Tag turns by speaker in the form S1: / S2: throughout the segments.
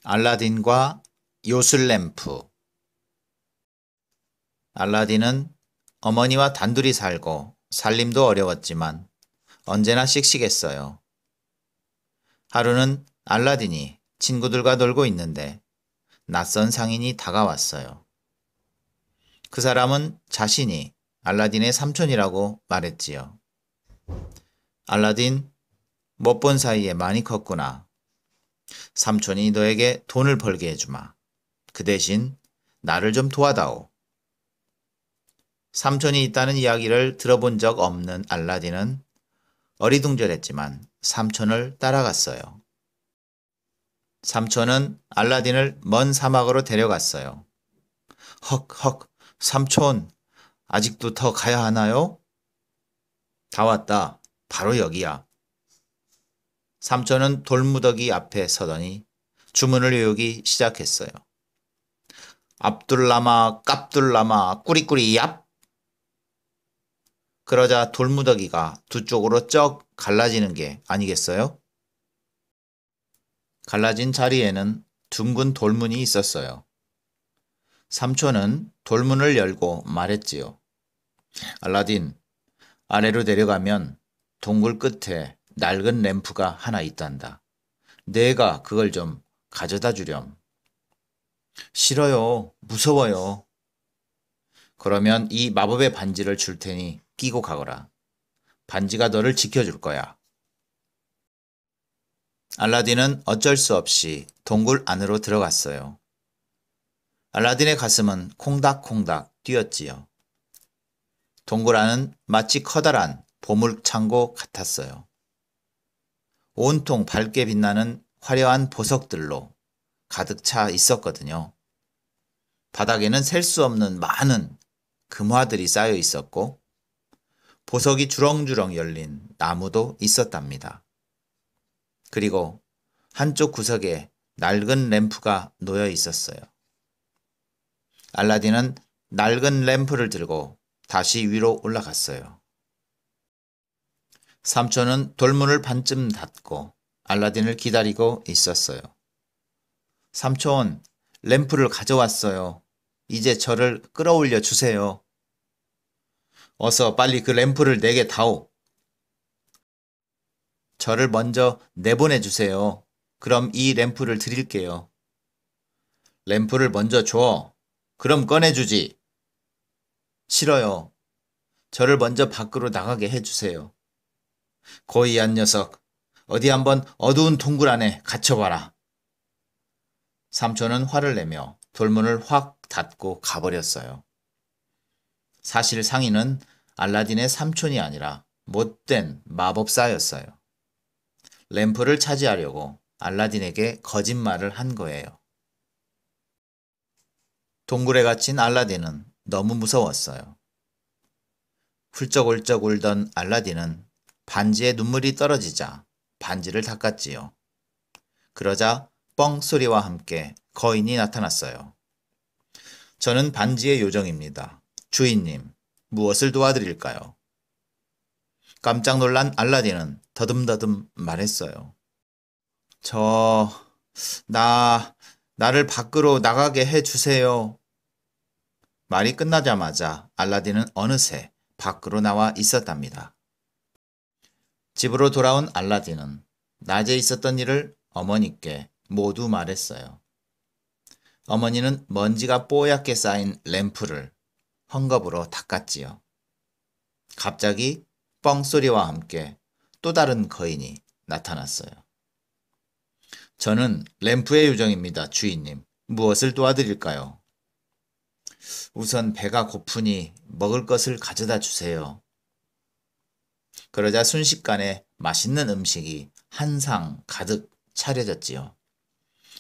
S1: 알라딘과 요술램프. 알라딘은 어머니와 단둘이 살고 살림도 어려웠지만 언제나 씩씩했어요. 하루는 알라딘이 친구들과 놀고 있는데 낯선 상인이 다가왔어요. 그 사람은 자신이 알라딘의 삼촌이라고 말했지요. 알라딘, 못 본 사이에 많이 컸구나. 삼촌이 너에게 돈을 벌게 해주마. 그 대신 나를 좀 도와다오. 삼촌이 있다는 이야기를 들어본 적 없는 알라딘은 어리둥절했지만 삼촌을 따라갔어요. 삼촌은 알라딘을 먼 사막으로 데려갔어요. 헉헉, 삼촌, 아직도 더 가야 하나요? 다 왔다. 바로 여기야. 삼촌은 돌무더기 앞에 서더니 주문을 외우기 시작했어요. 압둘라마, 깝둘라마, 꾸리꾸리 얍! 그러자 돌무더기가 두 쪽으로 쩍 갈라지는 게 아니겠어요? 갈라진 자리에는 둥근 돌문이 있었어요. 삼촌은 돌문을 열고 말했지요. 알라딘, 아래로 내려가면 동굴 끝에 낡은 램프가 하나 있단다. 내가 그걸 좀 가져다 주렴. 싫어요. 무서워요. 그러면 이 마법의 반지를 줄 테니 끼고 가거라. 반지가 너를 지켜줄 거야. 알라딘은 어쩔 수 없이 동굴 안으로 들어갔어요. 알라딘의 가슴은 콩닥콩닥 뛰었지요. 동굴 안은 마치 커다란 보물창고 같았어요. 온통 밝게 빛나는 화려한 보석들로 가득 차 있었거든요. 바닥에는 셀 수 없는 많은 금화들이 쌓여 있었고 보석이 주렁주렁 열린 나무도 있었답니다. 그리고 한쪽 구석에 낡은 램프가 놓여 있었어요. 알라딘은 낡은 램프를 들고 다시 위로 올라갔어요. 삼촌은 돌문을 반쯤 닫고 알라딘을 기다리고 있었어요. 삼촌, 램프를 가져왔어요. 이제 저를 끌어올려 주세요. 어서 빨리 그 램프를 내게 다오. 저를 먼저 내보내 주세요. 그럼 이 램프를 드릴게요. 램프를 먼저 줘. 그럼 꺼내주지. 싫어요. 저를 먼저 밖으로 나가게 해주세요. 고이한 녀석, 어디 한번 어두운 동굴 안에 갇혀봐라. 삼촌은 화를 내며 돌문을 확 닫고 가버렸어요. 사실 상인은 알라딘의 삼촌이 아니라 못된 마법사였어요. 램프를 차지하려고 알라딘에게 거짓말을 한 거예요. 동굴에 갇힌 알라딘은 너무 무서웠어요. 훌쩍훌쩍 울던 알라딘은 반지에 눈물이 떨어지자 반지를 닦았지요. 그러자 뻥 소리와 함께 거인이 나타났어요. 저는 반지의 요정입니다. 주인님, 무엇을 도와드릴까요? 깜짝 놀란 알라딘은 더듬더듬 말했어요. 나를 밖으로 나가게 해주세요. 말이 끝나자마자 알라딘은 어느새 밖으로 나와 있었답니다. 집으로 돌아온 알라딘은 낮에 있었던 일을 어머니께 모두 말했어요. 어머니는 먼지가 뽀얗게 쌓인 램프를 헝겊으로 닦았지요. 갑자기 뻥소리와 함께 또 다른 거인이 나타났어요. 저는 램프의 요정입니다, 주인님. 무엇을 도와드릴까요? 우선 배가 고프니 먹을 것을 가져다 주세요. 그러자 순식간에 맛있는 음식이 한 상 가득 차려졌지요.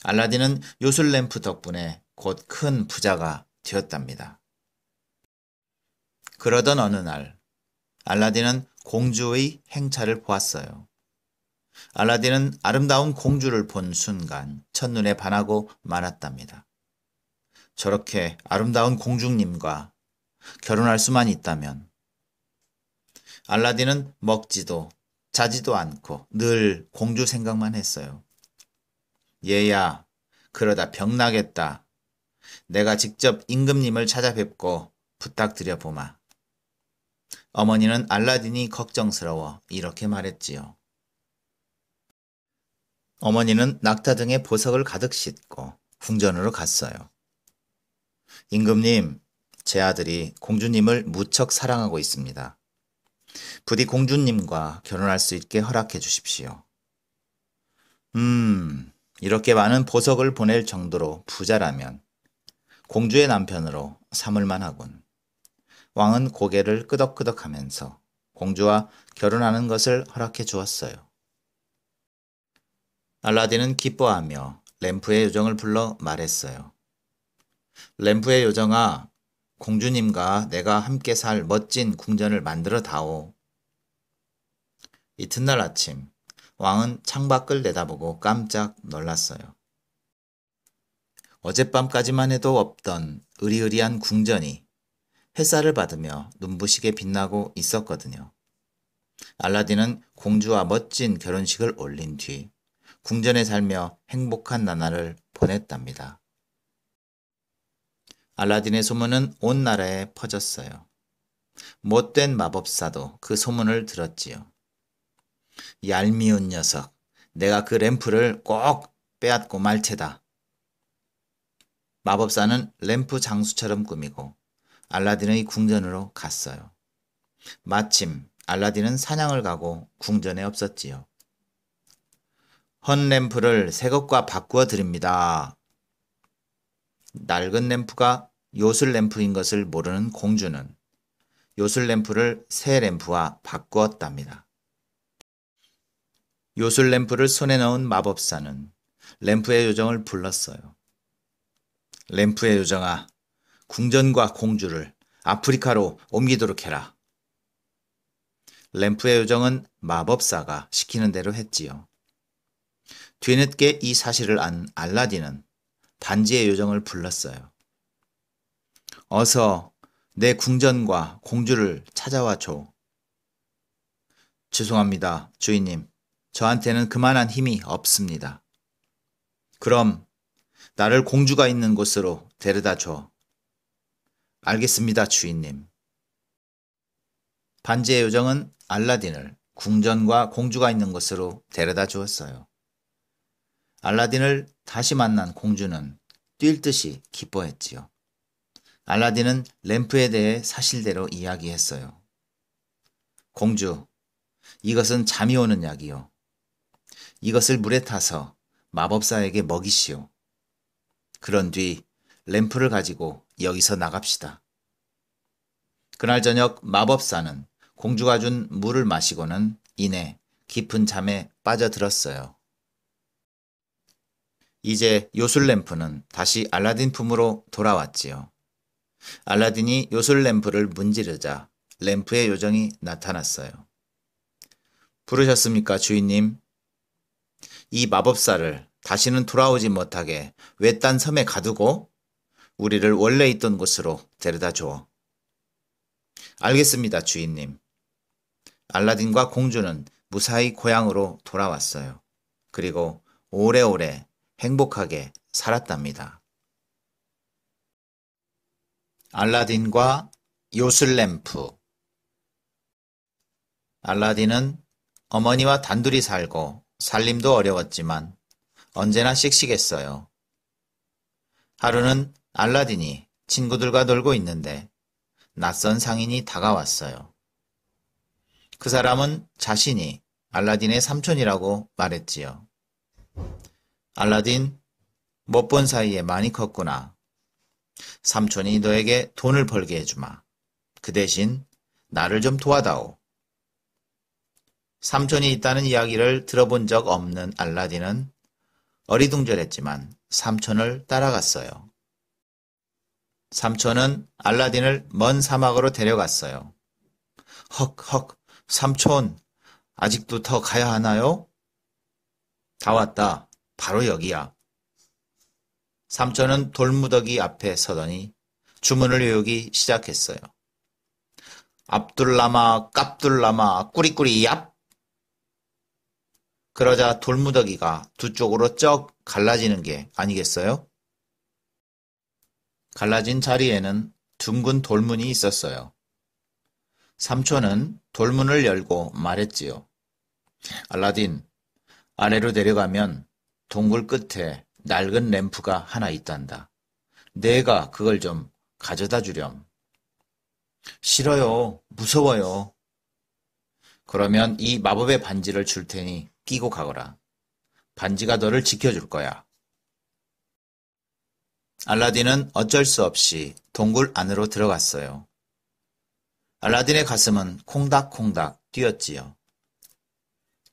S1: 알라딘은 요술 램프 덕분에 곧 큰 부자가 되었답니다. 그러던 어느 날 알라딘은 공주의 행차를 보았어요. 알라딘은 아름다운 공주를 본 순간 첫눈에 반하고 말았답니다. 저렇게 아름다운 공주님과 결혼할 수만 있다면. 알라딘은 먹지도 자지도 않고 늘 공주 생각만 했어요. 얘야, 그러다 병나겠다. 내가 직접 임금님을 찾아뵙고 부탁드려 보마. 어머니는 알라딘이 걱정스러워 이렇게 말했지요. 어머니는 낙타 등에 보석을 가득 싣고 궁전으로 갔어요. 임금님, 제 아들이 공주님을 무척 사랑하고 있습니다. 부디 공주님과 결혼할 수 있게 허락해 주십시오. 이렇게 많은 보석을 보낼 정도로 부자라면 공주의 남편으로 삼을만 하군. 왕은 고개를 끄덕끄덕하면서 공주와 결혼하는 것을 허락해 주었어요. 알라딘은 기뻐하며 램프의 요정을 불러 말했어요. 램프의 요정아, 공주님과 내가 함께 살 멋진 궁전을 만들어 다오. 이튿날 아침, 왕은 창밖을 내다보고 깜짝 놀랐어요. 어젯밤까지만 해도 없던 으리으리한 궁전이 햇살을 받으며 눈부시게 빛나고 있었거든요. 알라딘은 공주와 멋진 결혼식을 올린 뒤 궁전에 살며 행복한 나날을 보냈답니다. 알라딘의 소문은 온 나라에 퍼졌어요. 못된 마법사도 그 소문을 들었지요. 얄미운 녀석, 내가 그 램프를 꼭 빼앗고 말 테다. 마법사는 램프 장수처럼 꾸미고 알라딘의 궁전으로 갔어요. 마침 알라딘은 사냥을 가고 궁전에 없었지요. 헌 램프를 새 것과 바꾸어 드립니다. 낡은 램프가 요술 램프인 것을 모르는 공주는 요술 램프를 새 램프와 바꾸었답니다. 요술 램프를 손에 넣은 마법사는 램프의 요정을 불렀어요. 램프의 요정아, 궁전과 공주를 아프리카로 옮기도록 해라. 램프의 요정은 마법사가 시키는 대로 했지요. 뒤늦게 이 사실을 안 알라딘은 반지의 요정을 불렀어요. 어서 내 궁전과 공주를 찾아와 줘. 죄송합니다, 주인님. 저한테는 그만한 힘이 없습니다. 그럼 나를 공주가 있는 곳으로 데려다 줘. 알겠습니다, 주인님. 반지의 요정은 알라딘을 궁전과 공주가 있는 곳으로 데려다 주었어요. 알라딘을 다시 만난 공주는 뛸 듯이 기뻐했지요. 알라딘은 램프에 대해 사실대로 이야기했어요. 공주, 이것은 잠이 오는 약이요. 이것을 물에 타서 마법사에게 먹이시오. 그런 뒤 램프를 가지고 여기서 나갑시다. 그날 저녁 마법사는 공주가 준 물을 마시고는 이내 깊은 잠에 빠져들었어요. 이제 요술 램프는 다시 알라딘 품으로 돌아왔지요. 알라딘이 요술 램프를 문지르자 램프의 요정이 나타났어요. 부르셨습니까, 주인님? 이 마법사를 다시는 돌아오지 못하게 외딴 섬에 가두고 우리를 원래 있던 곳으로 데려다 줘. 알겠습니다, 주인님. 알라딘과 공주는 무사히 고향으로 돌아왔어요. 그리고 오래오래 행복하게 살았답니다. 알라딘과 요술램프. 알라딘은 어머니와 단둘이 살고 살림도 어려웠지만 언제나 씩씩했어요. 하루는 알라딘이 친구들과 놀고 있는데 낯선 상인이 다가왔어요. 그 사람은 자신이 알라딘의 삼촌이라고 말했지요. 알라딘, 못 본 사이에 많이 컸구나. 삼촌이 너에게 돈을 벌게 해주마. 그 대신 나를 좀 도와다오. 삼촌이 있다는 이야기를 들어본 적 없는 알라딘은 어리둥절했지만 삼촌을 따라갔어요. 삼촌은 알라딘을 먼 사막으로 데려갔어요. 헉헉, 삼촌, 아직도 더 가야 하나요? 다 왔다. 바로 여기야. 삼촌은 돌무더기 앞에 서더니 주문을 외우기 시작했어요. 압둘라마, 깝둘라마, 꾸리꾸리 얍! 그러자 돌무더기가 두 쪽으로 쩍 갈라지는 게 아니겠어요? 갈라진 자리에는 둥근 돌문이 있었어요. 삼촌은 돌문을 열고 말했지요. 알라딘, 아래로 내려가면 동굴 끝에 낡은 램프가 하나 있단다. 내가 그걸 좀 가져다 주렴. 싫어요. 무서워요. 그러면 이 마법의 반지를 줄 테니 끼고 가거라. 반지가 너를 지켜줄 거야. 알라딘은 어쩔 수 없이 동굴 안으로 들어갔어요. 알라딘의 가슴은 콩닥콩닥 뛰었지요.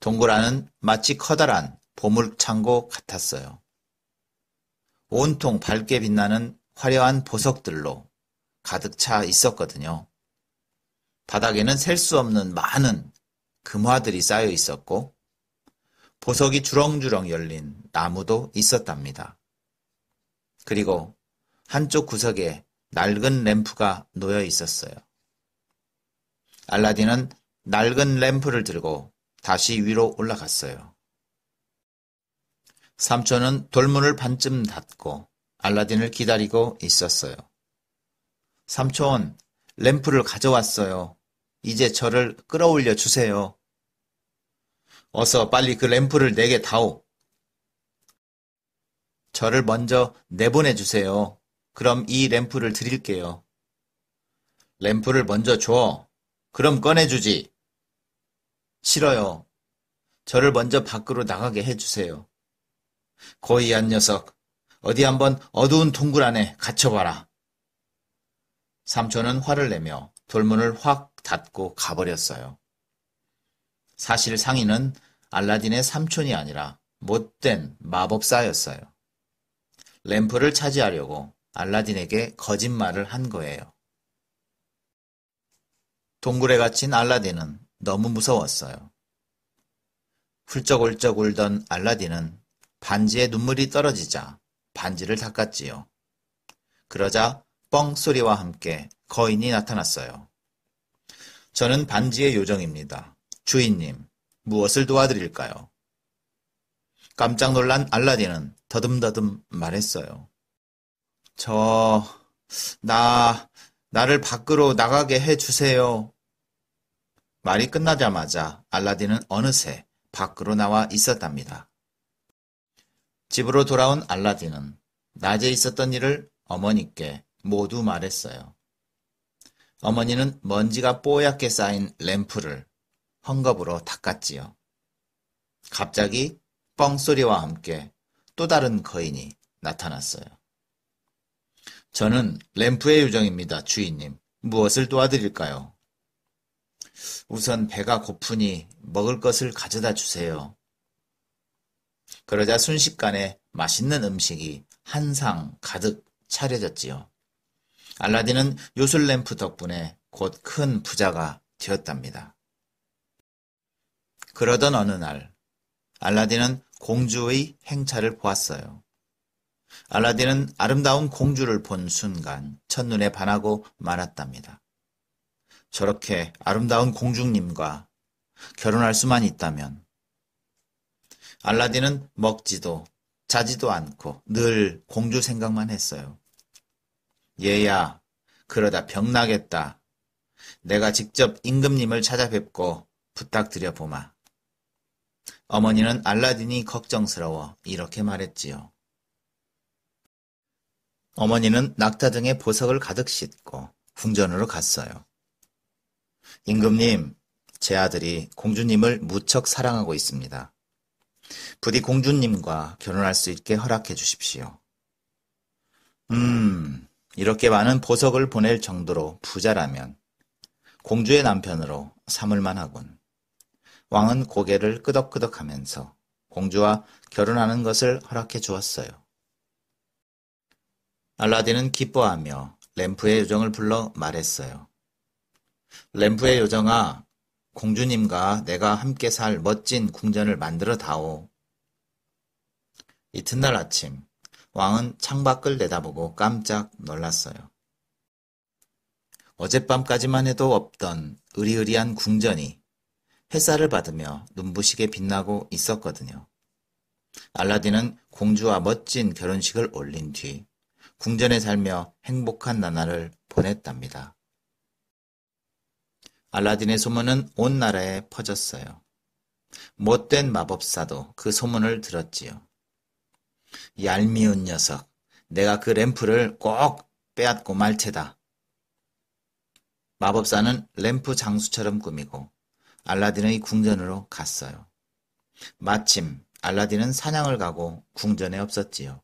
S1: 동굴 안은 마치 커다란 보물창고 같았어요. 온통 밝게 빛나는 화려한 보석들로 가득 차 있었거든요. 바닥에는 셀 수 없는 많은 금화들이 쌓여 있었고 보석이 주렁주렁 열린 나무도 있었답니다. 그리고 한쪽 구석에 낡은 램프가 놓여 있었어요. 알라딘은 낡은 램프를 들고 다시 위로 올라갔어요. 삼촌은 돌문을 반쯤 닫고 알라딘을 기다리고 있었어요. 삼촌, 램프를 가져왔어요. 이제 저를 끌어올려 주세요. 어서 빨리 그 램프를 내게 다오. 저를 먼저 내보내 주세요. 그럼 이 램프를 드릴게요. 램프를 먼저 줘. 그럼 꺼내주지. 싫어요. 저를 먼저 밖으로 나가게 해주세요. 고이한 녀석, 어디 한번 어두운 동굴 안에 갇혀봐라. 삼촌은 화를 내며 돌문을 확 닫고 가버렸어요. 사실 상인은 알라딘의 삼촌이 아니라 못된 마법사였어요. 램프를 차지하려고 알라딘에게 거짓말을 한 거예요. 동굴에 갇힌 알라딘은 너무 무서웠어요. 훌쩍훌쩍 울던 알라딘은 반지에 눈물이 떨어지자 반지를 닦았지요. 그러자 뻥 소리와 함께 거인이 나타났어요. 저는 반지의 요정입니다. 주인님, 무엇을 도와드릴까요? 깜짝 놀란 알라딘은 더듬더듬 말했어요. 나를 밖으로 나가게 해주세요. 말이 끝나자마자 알라딘은 어느새 밖으로 나와 있었답니다. 집으로 돌아온 알라딘은 낮에 있었던 일을 어머니께 모두 말했어요. 어머니는 먼지가 뽀얗게 쌓인 램프를 헝겊으로 닦았지요. 갑자기 뻥소리와 함께 또 다른 거인이 나타났어요. 저는 램프의 요정입니다, 주인님. 무엇을 도와드릴까요? 우선 배가 고프니 먹을 것을 가져다 주세요. 그러자 순식간에 맛있는 음식이 한 상 가득 차려졌지요. 알라딘은 요술 램프 덕분에 곧 큰 부자가 되었답니다. 그러던 어느 날 알라딘은 공주의 행차를 보았어요. 알라딘은 아름다운 공주를 본 순간 첫눈에 반하고 말았답니다. 저렇게 아름다운 공주님과 결혼할 수만 있다면. 알라딘은 먹지도 자지도 않고 늘 공주 생각만 했어요. 얘야, 그러다 병나겠다. 내가 직접 임금님을 찾아뵙고 부탁드려 보마. 어머니는 알라딘이 걱정스러워 이렇게 말했지요. 어머니는 낙타 등의 보석을 가득 싣고 궁전으로 갔어요. 임금님, 제 아들이 공주님을 무척 사랑하고 있습니다. 부디 공주님과 결혼할 수 있게 허락해 주십시오. 이렇게 많은 보석을 보낼 정도로 부자라면 공주의 남편으로 삼을만 하군. 왕은 고개를 끄덕끄덕하면서 공주와 결혼하는 것을 허락해 주었어요. 알라딘은 기뻐하며 램프의 요정을 불러 말했어요. 램프의 요정아, 공주님과 내가 함께 살 멋진 궁전을 만들어 다오. 이튿날 아침, 왕은 창밖을 내다보고 깜짝 놀랐어요. 어젯밤까지만 해도 없던 으리으리한 궁전이 햇살을 받으며 눈부시게 빛나고 있었거든요. 알라딘은 공주와 멋진 결혼식을 올린 뒤 궁전에 살며 행복한 나날을 보냈답니다. 알라딘의 소문은 온 나라에 퍼졌어요. 못된 마법사도 그 소문을 들었지요. 얄미운 녀석, 내가 그 램프를 꼭 빼앗고 말 테다. 마법사는 램프 장수처럼 꾸미고 알라딘의 궁전으로 갔어요. 마침 알라딘은 사냥을 가고 궁전에 없었지요.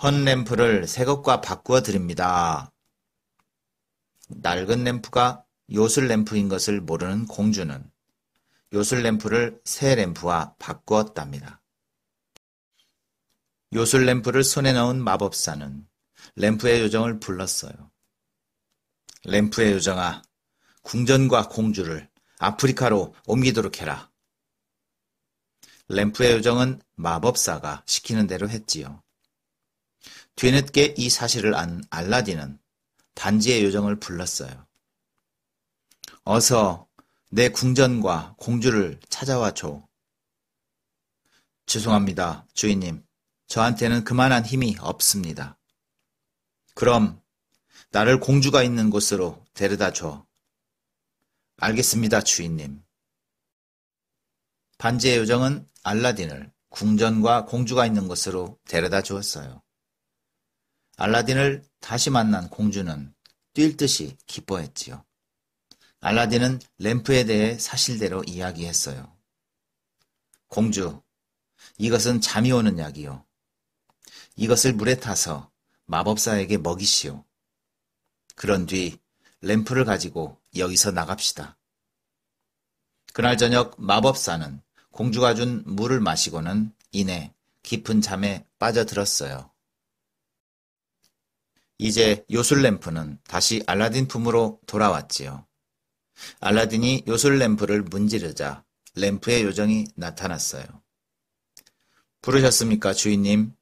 S1: 헌 램프를 새 것과 바꾸어 드립니다. 낡은 램프가 요술 램프인 것을 모르는 공주는 요술 램프를 새 램프와 바꾸었답니다. 요술 램프를 손에 넣은 마법사는 램프의 요정을 불렀어요. 램프의 요정아, 궁전과 공주를 아프리카로 옮기도록 해라. 램프의 요정은 마법사가 시키는 대로 했지요. 뒤늦게 이 사실을 안 알라딘은 반지의 요정을 불렀어요. 어서 내 궁전과 공주를 찾아와 줘. 죄송합니다, 주인님. 저한테는 그만한 힘이 없습니다. 그럼 나를 공주가 있는 곳으로 데려다 줘. 알겠습니다, 주인님. 반지의 요정은 알라딘을 궁전과 공주가 있는 곳으로 데려다 주었어요. 알라딘을 다시 만난 공주는 뛸 듯이 기뻐했지요. 알라딘은 램프에 대해 사실대로 이야기했어요. 공주, 이것은 잠이 오는 약이요. 이것을 물에 타서 마법사에게 먹이시오. 그런 뒤 램프를 가지고 여기서 나갑시다. 그날 저녁 마법사는 공주가 준 물을 마시고는 이내 깊은 잠에 빠져들었어요. 이제 요술 램프는 다시 알라딘 품으로 돌아왔지요. 알라딘이 요술 램프를 문지르자 램프의 요정이 나타났어요. 부르셨습니까, 주인님?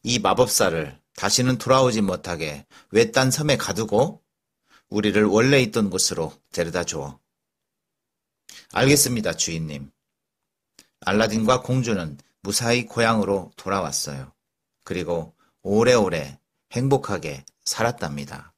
S1: 이 마법사를 다시는 돌아오지 못하게 외딴 섬에 가두고 우리를 원래 있던 곳으로 데려다 주어. 알겠습니다, 주인님. 알라딘과 공주는 무사히 고향으로 돌아왔어요. 그리고 오래오래 행복하게 살았답니다.